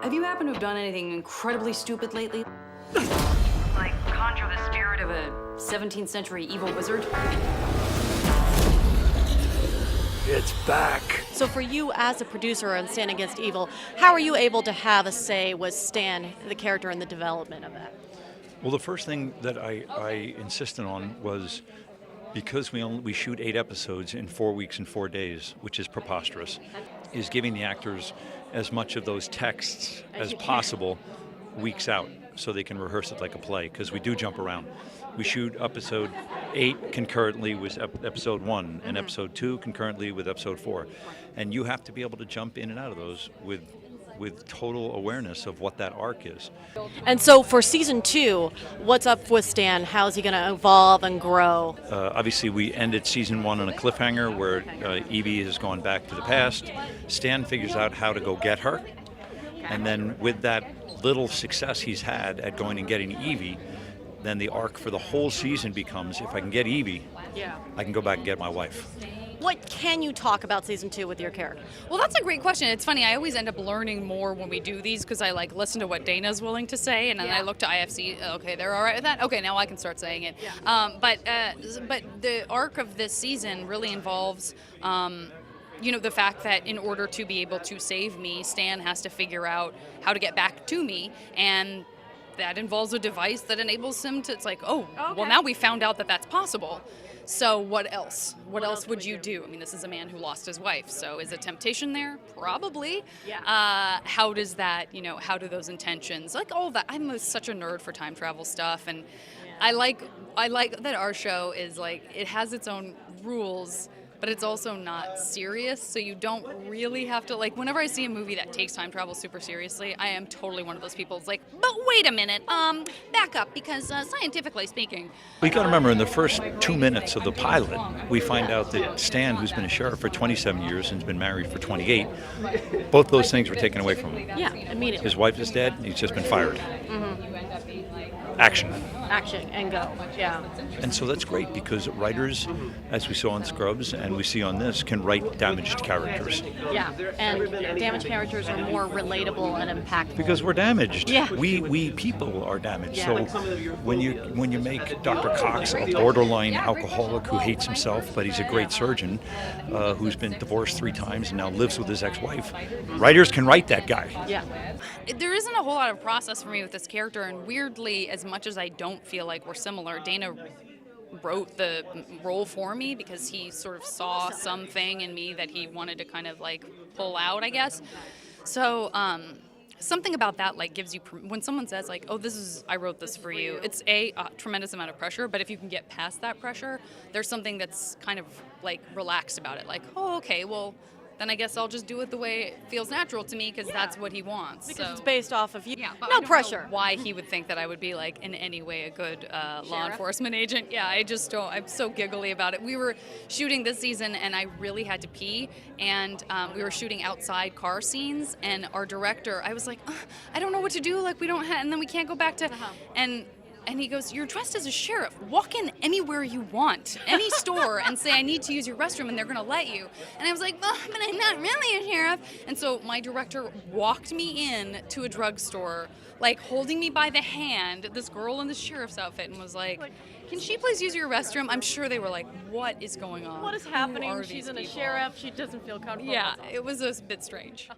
Have you happened to have done anything incredibly stupid lately? Like conjure the spirit of a 17th century evil wizard? It's back. So for you as a producer on Stand Against Evil, how are you able to have a say with Stan, the character, in the development of that? Well, the first thing that I insisted on was because we shoot 8 episodes in 4 weeks and 4 days, which is preposterous, is giving the actors as much of those texts as possible weeks out so they can rehearse it like a play, because we do jump around. We shoot episode 8 concurrently with episode 1 and episode 2 concurrently with episode 4. And you have to be able to jump in and out of those with total awareness of what that arc is. And so for season 2, what's up with Stan? How is he going to evolve and grow? Obviously, we ended season 1 on a cliffhanger where Evie has gone back to the past. Stan figures out how to go get her. And then with that little success he's had at going and getting Evie, then the arc for the whole season becomes, if I can get Evie, I can go back and get my wife. What can you talk about season 2 with your character? Well, that's a great question. It's funny. I always end up learning more when we do these because I listen to what Dana's willing to say, and then I look to IFC. Okay, they're all right with that. Okay, now I can start saying it. Yeah. But the arc of this season really involves. The fact that in order to be able to save me, Stan has to figure out how to get back to me, and that involves a device that enables him to. It's like, well, now we found out that that's possible. So what else? What else would you do? I mean, this is a man who lost his wife. So is a temptation there? Probably. Yeah. How does that, how do those intentions, all of that. I'm such a nerd for time travel stuff. And I like that our show is it has its own rules, but it's also not serious. So you don't really have to, whenever I see a movie that takes time travel super seriously, I am totally one of those people. It's like, but wait a minute, back up, because scientifically speaking. We got to remember, in the first 2 minutes of the pilot, we find out that Stan, who's been a sheriff for 27 years and has been married for 28, both those things were taken away from him. Yeah, immediately. His wife is dead, and he's just been fired. Action. Action and go, yeah. And so that's great, because writers, as we saw on Scrubs and we see on this, can write damaged characters. Yeah, and damaged characters are more relatable and impactful. Because we're damaged. Yeah. We people are damaged. Yeah. So when you make Dr. Cox a borderline alcoholic who hates himself, but he's a great surgeon, who's been divorced 3 times and now lives with his ex-wife, writers can write that guy. Yeah. There isn't a whole lot of process for me with this character, and weirdly, as much as I don't feel like we're similar, Dana wrote the role for me because he sort of saw something in me that he wanted to kind of pull out, I guess. So something about that gives you, when someone says oh, I wrote this for you, it's a tremendous amount of pressure, but if you can get past that pressure, there's something that's kind of relaxed about it, oh, okay, well, then I guess I'll just do it the way it feels natural to me, because that's what he wants. Because it's based off of you. Yeah, but no I don't pressure. know why he would think that I would be in any way a good law enforcement agent. Yeah, I just don't. I'm so giggly about it. We were shooting this season, and I really had to pee, and we were shooting outside car scenes, and our director, I was like, I don't know what to do. We don't have, and then we can't go back to, And he goes, you're dressed as a sheriff. Walk in anywhere you want, any store, and say, I need to use your restroom, and they're going to let you. And I was like, but I'm not really a sheriff. And so my director walked me in to a drugstore, holding me by the hand, this girl in the sheriff's outfit, and was like, can she please use your restroom? I'm sure they were like, what is going on? What is happening? She's in a sheriff. She doesn't feel comfortable. Yeah, it was a bit strange.